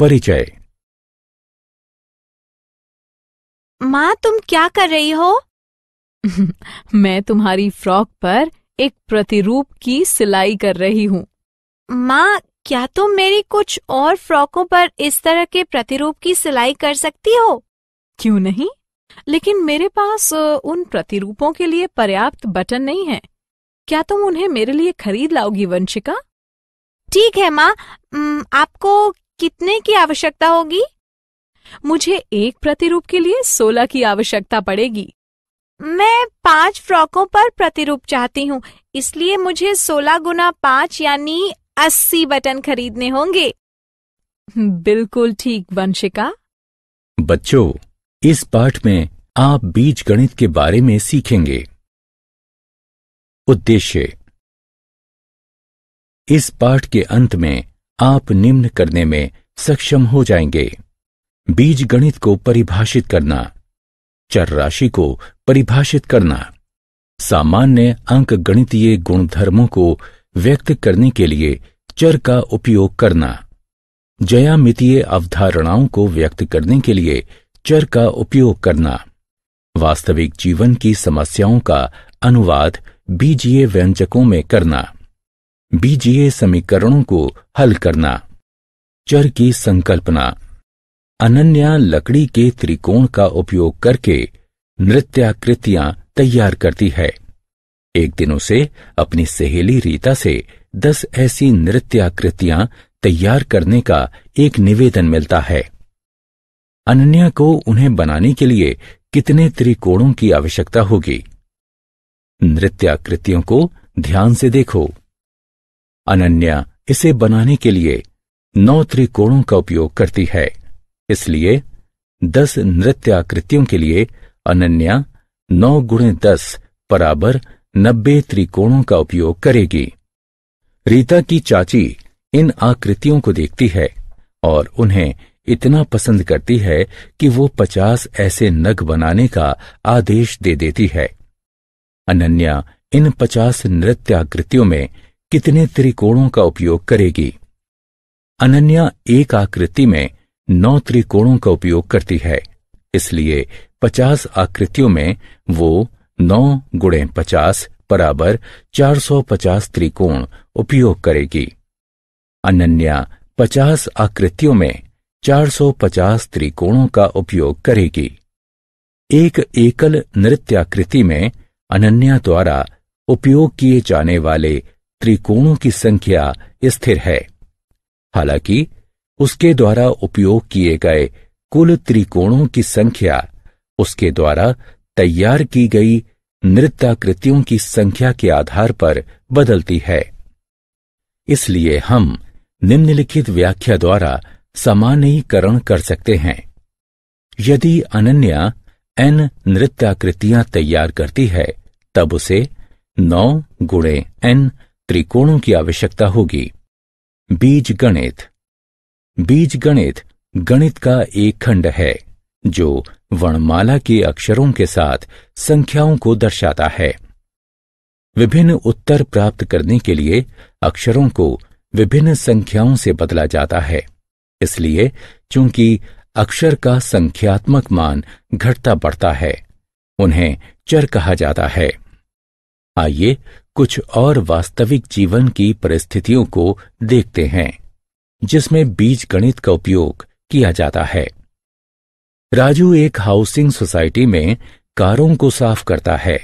परिचय। माँ, तुम क्या कर रही हो? मैं तुम्हारी फ्रॉक पर एक प्रतिरूप की सिलाई कर रही हूँ। माँ, क्या तुम मेरी कुछ और फ्रॉकों पर इस तरह के प्रतिरूप की सिलाई कर सकती हो? क्यों नहीं, लेकिन मेरे पास उन प्रतिरूपों के लिए पर्याप्त बटन नहीं है। क्या तुम उन्हें मेरे लिए खरीद लाओगी वंशिका? ठीक है माँ। आपको कितने की आवश्यकता होगी? मुझे एक प्रतिरूप के लिए 16 की आवश्यकता पड़ेगी। मैं 5 फ्रॉकों पर प्रतिरूप चाहती हूँ, इसलिए मुझे 16 गुना 5 यानी 80 बटन खरीदने होंगे। बिल्कुल ठीक वंशिका। बच्चों, इस पाठ में आप बीजगणित के बारे में सीखेंगे। उद्देश्य। इस पाठ के अंत में आप निम्न करने में सक्षम हो जाएंगे: बीजगणित को परिभाषित करना, चर राशि को परिभाषित करना, सामान्य अंकगणितीय गुणधर्मों को व्यक्त करने के लिए चर का उपयोग करना, ज्यामितीय अवधारणाओं को व्यक्त करने के लिए चर का उपयोग करना, वास्तविक जीवन की समस्याओं का अनुवाद बीजीय व्यंजकों में करना, बीजीय समीकरणों को हल करना, चर की संकल्पना। अनन्या लकड़ी के त्रिकोण का उपयोग करके नृत्याकृतियां तैयार करती है। एक दिन उसे अपनी सहेली रीता से 10 ऐसी नृत्याकृतियां तैयार करने का एक निवेदन मिलता है। अनन्या को उन्हें बनाने के लिए कितने त्रिकोणों की आवश्यकता होगी? नृत्याकृतियों को ध्यान से देखो। अनन्या इसे बनाने के लिए 9 त्रिकोणों का उपयोग करती है, इसलिए 10 नृत्याकृतियों के लिए अनन्या 9 गुणे 10 बराबर 90 त्रिकोणों का उपयोग करेगी। रीता की चाची इन आकृतियों को देखती है और उन्हें इतना पसंद करती है कि वो 50 ऐसे नग बनाने का आदेश दे देती है। अनन्या इन 50 नृत्याकृतियों में कितने त्रिकोणों का उपयोग करेगी? अनन्या एक आकृति में 9 त्रिकोणों का उपयोग करती है, इसलिए 50 आकृतियों में वो 9 गुणे 50 बराबर 450 त्रिकोण उपयोग करेगी। अनन्या 50 आकृतियों में 450 त्रिकोणों का उपयोग करेगी। एक एकल नृत्याकृति में अनन्या द्वारा उपयोग किए जाने वाले त्रिकोणों की संख्या स्थिर है, हालांकि उसके द्वारा उपयोग किए गए कुल त्रिकोणों की संख्या उसके द्वारा तैयार की गई नृत्याकृतियों की संख्या के आधार पर बदलती है। इसलिए हम निम्नलिखित व्याख्या द्वारा सामान्यीकरण कर सकते हैं। यदि अनन्या n नृत्याकृतियां तैयार करती है, तब उसे 9 गुणे n त्रिकोणों की आवश्यकता होगी। बीजगणित। बीजगणित गणित का एक खंड है जो वर्णमाला के अक्षरों के साथ संख्याओं को दर्शाता है। विभिन्न उत्तर प्राप्त करने के लिए अक्षरों को विभिन्न संख्याओं से बदला जाता है, इसलिए चूंकि अक्षर का संख्यात्मक मान घटता बढ़ता है, उन्हें चर कहा जाता है। आइए कुछ और वास्तविक जीवन की परिस्थितियों को देखते हैं जिसमें बीजगणित का उपयोग किया जाता है। राजू एक हाउसिंग सोसाइटी में कारों को साफ करता है।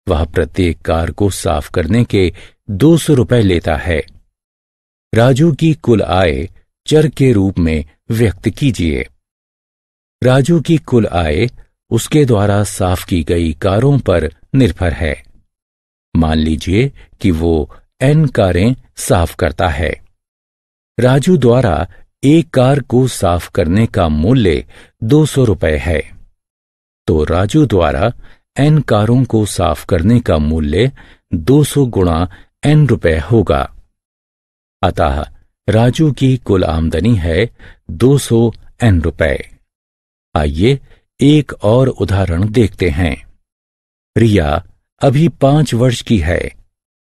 वह प्रत्येक कार को साफ करने के 200 रुपए लेता है। राजू की कुल आय चर के रूप में व्यक्त कीजिए। राजू की कुल आय उसके द्वारा साफ की गई कारों पर निर्भर है। मान लीजिए कि वो n कारें साफ करता है। राजू द्वारा एक कार को साफ करने का मूल्य 200 रुपए है, तो राजू द्वारा n कारों को साफ करने का मूल्य 200 गुणा n रुपए होगा। अतः राजू की कुल आमदनी है 200 n रुपए। आइए एक और उदाहरण देखते हैं। रिया अभी 5 वर्ष की है।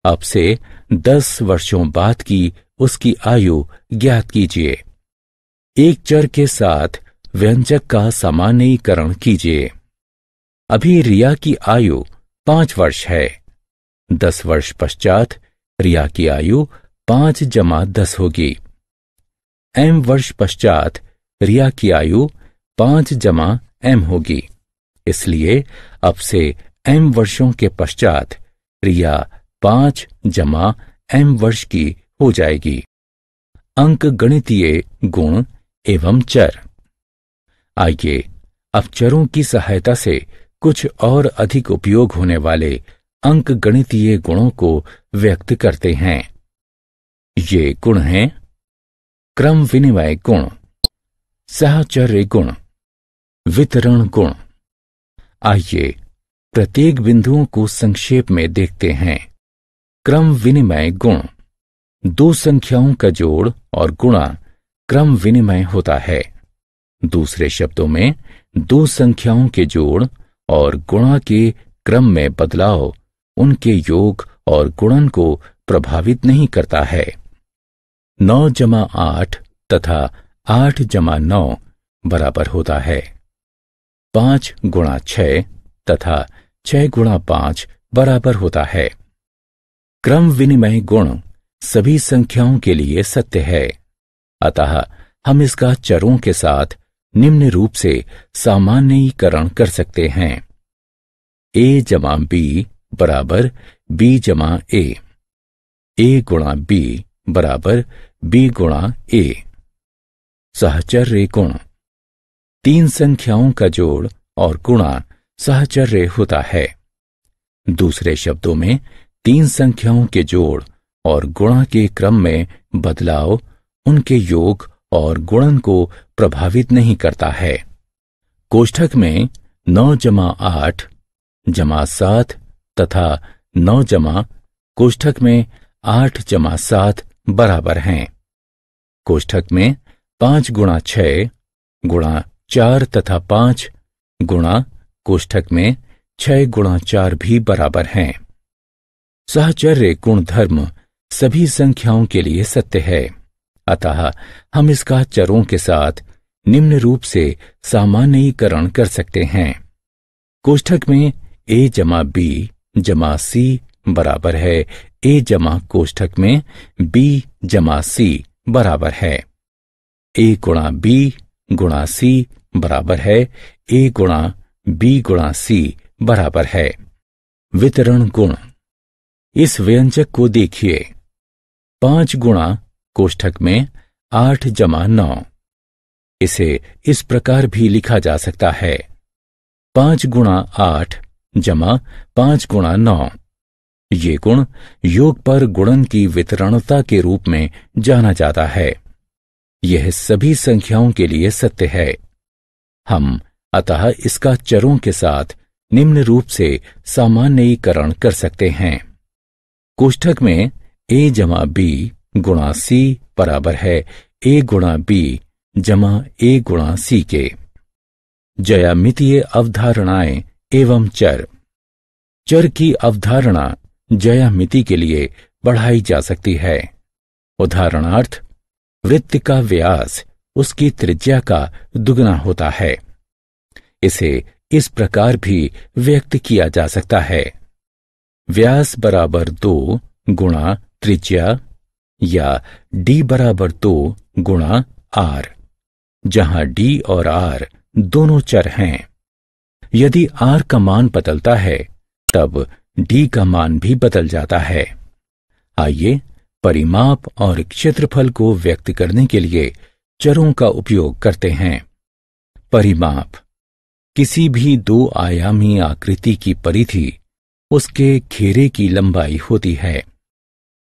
अब से 10 वर्षों बाद की उसकी आयु ज्ञात कीजिए। एक चर के साथ व्यंजक का सामान्यीकरण कीजिए। अभी रिया की आयु 5 वर्ष है। 10 वर्ष पश्चात रिया की आयु 5 + 10 होगी। m वर्ष पश्चात रिया की आयु 5 + m होगी। इसलिए अब से m वर्षों के पश्चात रिया 5 + m वर्ष की हो जाएगी। अंक गणितीय गुण एवं चर। आइए अब चरों की सहायता से कुछ और अधिक उपयोग होने वाले अंक गणितीय गुणों को व्यक्त करते हैं। ये गुण हैं क्रम विनिमय गुण, सहचर्य गुण, वितरण गुण। आइए प्रत्येक बिंदुओं को संक्षेप में देखते हैं। क्रम विनिमय गुण। दो संख्याओं का जोड़ और गुणा क्रम विनिमय होता है। दूसरे शब्दों में दो संख्याओं के जोड़ और गुणा के क्रम में बदलाव उनके योग और गुणन को प्रभावित नहीं करता है। 9 + 8 तथा 8 + 9 बराबर होता है 5 × 6 तथा 6 × 5 बराबर होता है। क्रम विनिमय गुण सभी संख्याओं के लिए सत्य है। अतः हम इसका चरों के साथ निम्न रूप से सामान्यीकरण कर सकते हैं। a + b बराबर b + a, a × b बराबर b × a। सहचर्य गुण। तीन संख्याओं का जोड़ और गुणा सहचर्य होता है। दूसरे शब्दों में तीन संख्याओं के जोड़ और गुणा के क्रम में बदलाव उनके योग और गुणन को प्रभावित नहीं करता है। कोष्ठक में 9 + 8 + 7 तथा 9 + कोष्ठक में 8 + 7 बराबर हैं। कोष्ठक में 5 × 6 × 4 तथा 5 गुणा कोष्ठक में 6 × 4 भी बराबर हैं। सहचर्य गुणधर्म सभी संख्याओं के लिए सत्य है। अतः हम इसका चरों के साथ निम्न रूप से सामान्यीकरण कर सकते हैं। कोष्ठक में a + b + c बराबर है a + कोष्ठक में b + c बराबर है a × b × c बराबर है a × b × c बराबर है। वितरण गुण। इस व्यंजक को देखिए। 5 गुणा कोष्ठक में 8 + 9। इसे इस प्रकार भी लिखा जा सकता है 5 × 8 + 5 × 9। ये गुण योग पर गुणन की वितरणता के रूप में जाना जाता है। यह सभी संख्याओं के लिए सत्य है। हम अतः इसका चरों के साथ निम्न रूप से सामान्यीकरण कर सकते हैं। कोष्ठक में a + b × c बराबर है a × b = a × c के। ज्यामितीय अवधारणाएं एवं चर। चर की अवधारणा ज्यामिति के लिए बढ़ाई जा सकती है। उदाहरणार्थ, वृत्त का व्यास उसकी त्रिज्या का दुगना होता है। इसे इस प्रकार भी व्यक्त किया जा सकता है। व्यास बराबर 2 × त्रिज्या या d बराबर 2 × r, जहां d और r दोनों चर हैं। यदि r का मान बदलता है तब d का मान भी बदल जाता है। आइए परिमाप और क्षेत्रफल को व्यक्त करने के लिए चरों का उपयोग करते हैं। परिमाप। किसी भी 2 आयामी आकृति की परिधि उसके घेरे की लंबाई होती है।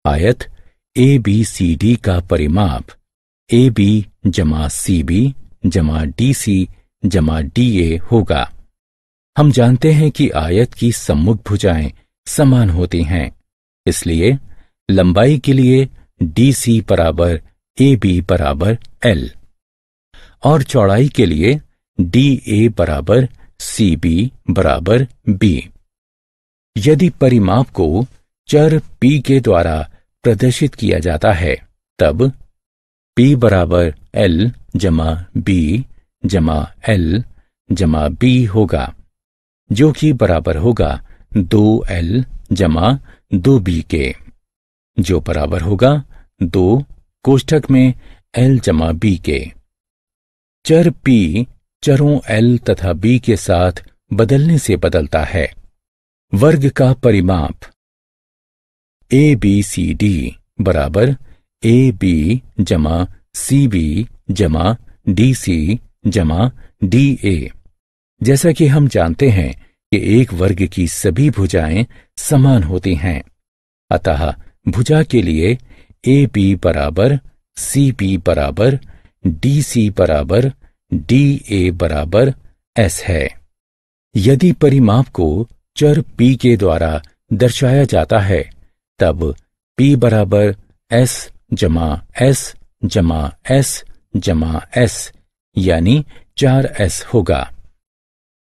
आयत ABCD का परिमाप AB + CB + DC + DA होगा। हम जानते हैं कि आयत की सम्मुख भुजाएं समान होती हैं, इसलिए लंबाई के लिए DC = AB = L और चौड़ाई के लिए DA = CB = B। यदि परिमाप को चर P के द्वारा प्रदर्शित किया जाता है तब P बराबर L जमा B जमा L जमा B होगा, जो कि बराबर होगा 2L जमा 2B के, जो बराबर होगा 2 कोष्ठक में L जमा B के। चर P चरों L तथा B के साथ बदलने से बदलता है। वर्ग का परिमाप ABCD बराबर AB जमा CB जमा DC जमा DA। जैसा कि हम जानते हैं कि एक वर्ग की सभी भुजाएं समान होती हैं, अतः भुजा के लिए AB बराबर CB बराबर DC बराबर DA बराबर S है। यदि परिमाप को चर P के द्वारा दर्शाया जाता है, तब P बराबर S जमा S जमा S जमा S यानी 4S होगा।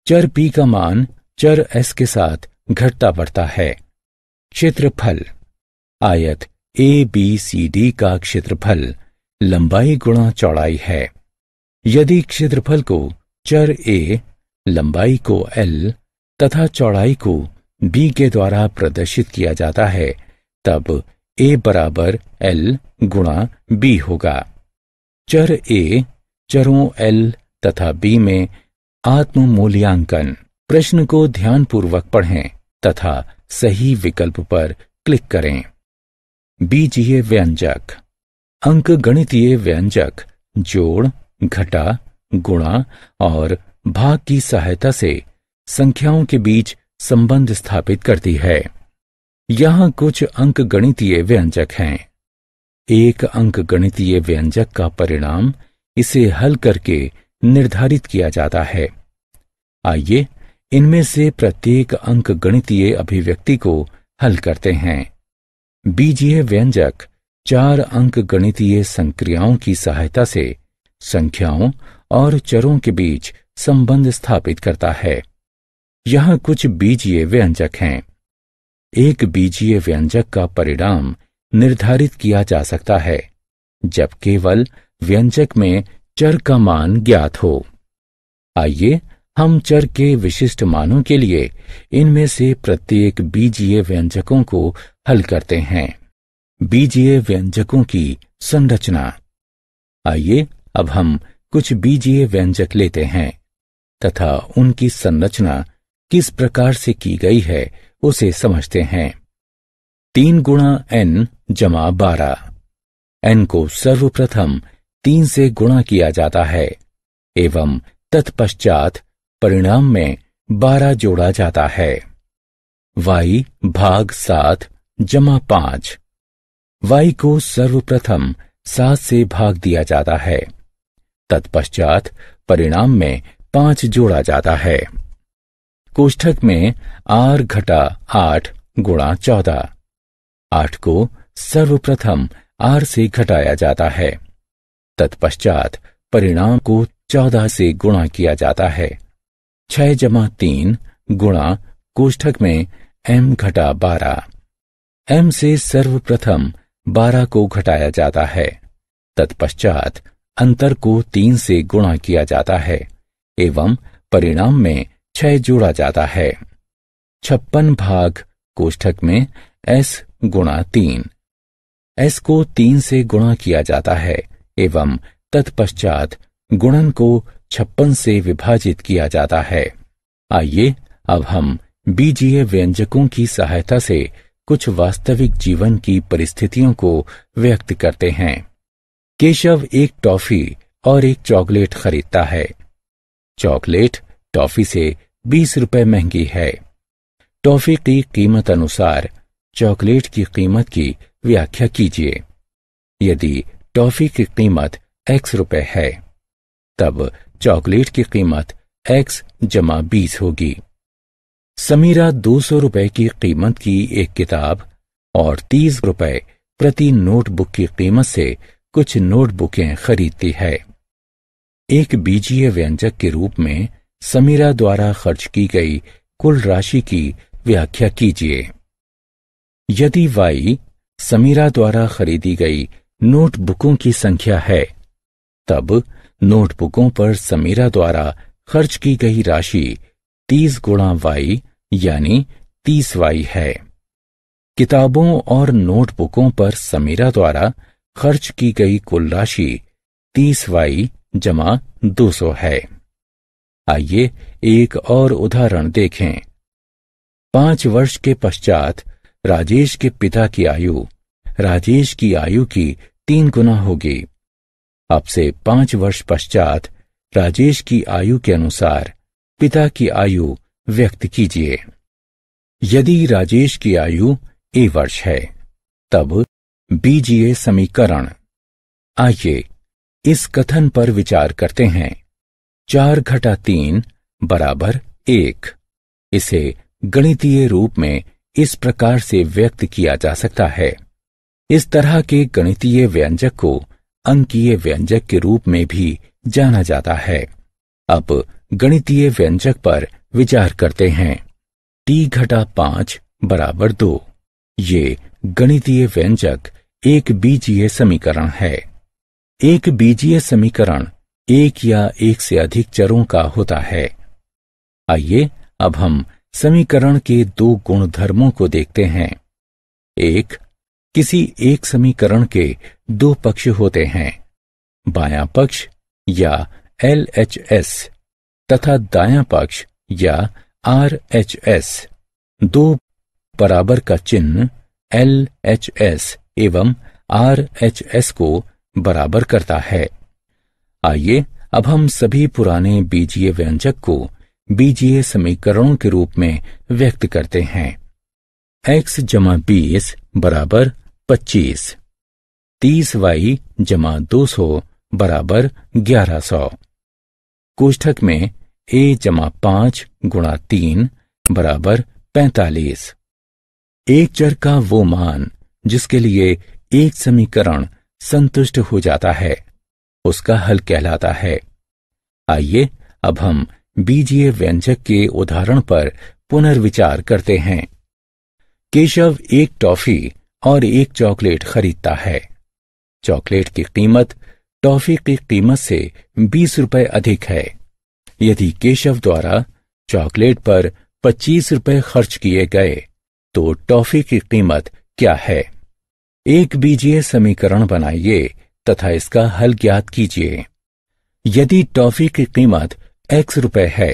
चर P का मान चर S के साथ घटता बढ़ता है। क्षेत्रफल आयत ABCD का क्षेत्रफल लंबाई गुणा चौड़ाई है। यदि क्षेत्रफल को चर A, लंबाई को L तथा चौड़ाई को B के द्वारा प्रदर्शित किया जाता है, तब A बराबर L गुणा B होगा। चर A चरों L तथा B में आत्म मूल्यांकन। प्रश्न को ध्यानपूर्वक पढ़ें तथा सही विकल्प पर क्लिक करें। बीजीय व्यंजक अंकगणितीय व्यंजक जोड़, घटा, गुणा और भाग की सहायता से संख्याओं के बीच संबंध स्थापित करती है। यहाँ कुछ अंकगणितीय व्यंजक हैं। एक अंकगणितीय व्यंजक का परिणाम इसे हल करके निर्धारित किया जाता है। आइए इनमें से प्रत्येक अंकगणितीय अभिव्यक्ति को हल करते हैं। बीजीय व्यंजक 4 अंकगणितीय संक्रियाओं की सहायता से संख्याओं और चरों के बीच संबंध स्थापित करता है। यहाँ कुछ बीजीय व्यंजक हैं। एक बीजीय व्यंजक का परिणाम निर्धारित किया जा सकता है जब केवल व्यंजक में चर का मान ज्ञात हो। आइए हम चर के विशिष्ट मानों के लिए इनमें से प्रत्येक बीजीय व्यंजकों को हल करते हैं। बीजीय व्यंजकों की संरचना। आइए अब हम कुछ बीजीय व्यंजक लेते हैं तथा उनकी संरचना किस प्रकार से की गई है उसे समझते हैं। 3 गुणा n जमा 12। n को सर्वप्रथम 3 से गुणा किया जाता है एवं तत्पश्चात परिणाम में 12 जोड़ा जाता है। y भाग 7 जमा 5। y को सर्वप्रथम 7 से भाग दिया जाता है, तत्पश्चात परिणाम में 5 जोड़ा जाता है। कोष्ठक में r घटा 8 गुणा 14। 8 को सर्वप्रथम r से घटाया जाता है, तत्पश्चात परिणाम को 14 से गुणा किया जाता है। 6 जमा 3 गुणा कोष्ठक में m घटा 12। m से सर्वप्रथम 12 को घटाया जाता है, तत्पश्चात अंतर को 3 से गुणा किया जाता है एवं परिणाम में 6 जोड़ा जाता है। 56 भाग कोष्ठक में s गुणा 3। s को 3 से गुणा किया जाता है एवं तत्पश्चात गुणन को 56 से विभाजित किया जाता है। आइए अब हम बीजीय व्यंजकों की सहायता से कुछ वास्तविक जीवन की परिस्थितियों को व्यक्त करते हैं। केशव एक टॉफी और एक चॉकलेट खरीदता है। चॉकलेट टॉफी से 20 रुपए महंगी है। टॉफी की कीमत अनुसार चॉकलेट की कीमत की व्याख्या कीजिए। यदि टॉफी की कीमत x रुपए है, तब चॉकलेट की कीमत x जमा 20 होगी। समीरा 200 रुपए की कीमत की एक किताब और 30 रुपए प्रति नोटबुक की कीमत से कुछ नोटबुकें खरीदती है। एक बीजीय व्यंजक के रूप में समीरा द्वारा खर्च की गई कुल राशि की व्याख्या कीजिए। यदि y समीरा द्वारा खरीदी गई नोटबुकों की संख्या है, तब नोटबुकों पर समीरा द्वारा खर्च की गई राशि 30 गुणा y यानी 30y है। किताबों और नोटबुकों पर समीरा द्वारा खर्च की गई कुल राशि 30y जमा 200 है। आइए एक और उदाहरण देखें। 5 वर्ष के पश्चात राजेश के पिता की आयु राजेश की आयु की 3 गुना होगी। अब से 5 वर्ष पश्चात राजेश की आयु के अनुसार पिता की आयु व्यक्त कीजिए। यदि राजेश की आयु a वर्ष है, तब बीजीय समीकरण। आइए इस कथन पर विचार करते हैं। 4 घटा 3 बराबर 1। इसे गणितीय रूप में इस प्रकार से व्यक्त किया जा सकता है। इस तरह के गणितीय व्यंजक को अंकीय व्यंजक के रूप में भी जाना जाता है। अब गणितीय व्यंजक पर विचार करते हैं। t घटा 5 बराबर 2। ये गणितीय व्यंजक एक बीजीय समीकरण है। एक बीजीय समीकरण एक या एक से अधिक चरों का होता है। आइए अब हम समीकरण के 2 गुणधर्मों को देखते हैं। एक, किसी एक समीकरण के 2 पक्ष होते हैं, बायां पक्ष या LHS तथा दायां पक्ष या RHS। 2 बराबर का चिन्ह LHS एवं RHS को बराबर करता है। आइए अब हम सभी पुराने बीजीय व्यंजक को बीजीय समीकरणों के रूप में व्यक्त करते हैं। x जमा 20 बराबर 25, 30y जमा 200 बराबर 1100। कोष्ठक में a जमा 5 गुणा 3 बराबर 45। एक चर का वो मान जिसके लिए एक समीकरण संतुष्ट हो जाता है, उसका हल कहलाता है। आइए अब हम बीजीय व्यंजक के उदाहरण पर पुनर्विचार करते हैं। केशव एक टॉफी और एक चॉकलेट खरीदता है। चॉकलेट की कीमत टॉफी की कीमत से 20 रुपए अधिक है। यदि केशव द्वारा चॉकलेट पर 25 रुपए खर्च किए गए तो टॉफी की कीमत क्या है? एक बीजीय समीकरण बनाइए तथा इसका हल ज्ञात कीजिए। यदि टॉफी की कीमत x रुपए है,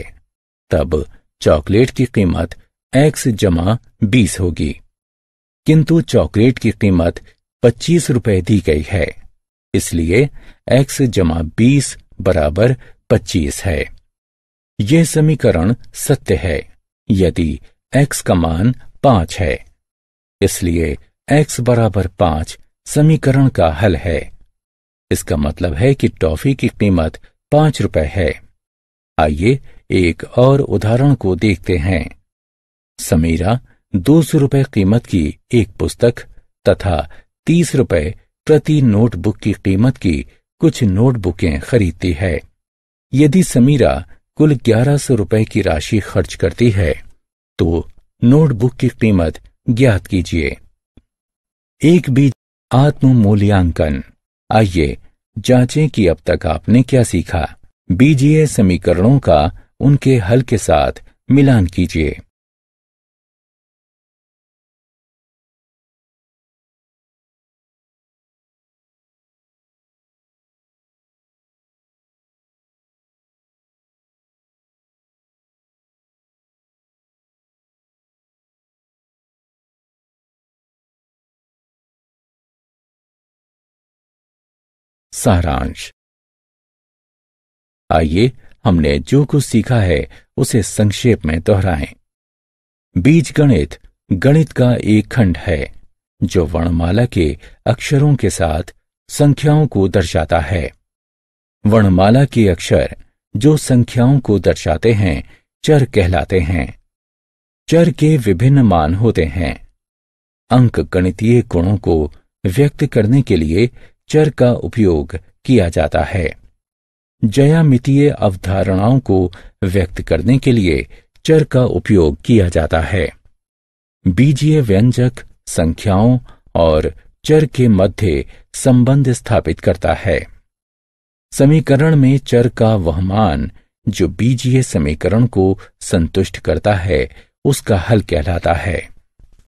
तब चॉकलेट की कीमत x जमा 20 होगी, किंतु चॉकलेट की कीमत 25 रुपए दी गई है, इसलिए x जमा 20 बराबर 25 है। यह समीकरण सत्य है यदि x का मान 5 है, इसलिए x बराबर 5 समीकरण का हल है। इसका मतलब है कि टॉफी की कीमत 5 रुपए है। आइए एक और उदाहरण को देखते हैं। समीरा 200 रुपए कीमत की एक पुस्तक तथा 30 रुपए प्रति नोटबुक की कीमत की कुछ नोटबुकें खरीदती है। यदि समीरा कुल 1100 रुपए की राशि खर्च करती है तो नोटबुक की कीमत ज्ञात कीजिए। एक बीज आत्म मूल्यांकन। आइए जांचें कि अब तक आपने क्या सीखा। बीजीय समीकरणों का उनके हल के साथ मिलान कीजिए। सारांश। आइए हमने जो कुछ सीखा है उसे संक्षेप में दोहराएं। बीजगणित गणित का एक खंड है जो वर्णमाला के अक्षरों के साथ संख्याओं को दर्शाता है। वर्णमाला के अक्षर जो संख्याओं को दर्शाते हैं चर कहलाते हैं। चर के विभिन्न मान होते हैं। अंक गणितीय गुणों को व्यक्त करने के लिए चर का उपयोग किया जाता है। ज्यामितीय अवधारणाओं को व्यक्त करने के लिए चर का उपयोग किया जाता है। बीजीय व्यंजक संख्याओं और चर के मध्य संबंध स्थापित करता है। समीकरण में चर का वह मान जो बीजीय समीकरण को संतुष्ट करता है उसका हल कहलाता है।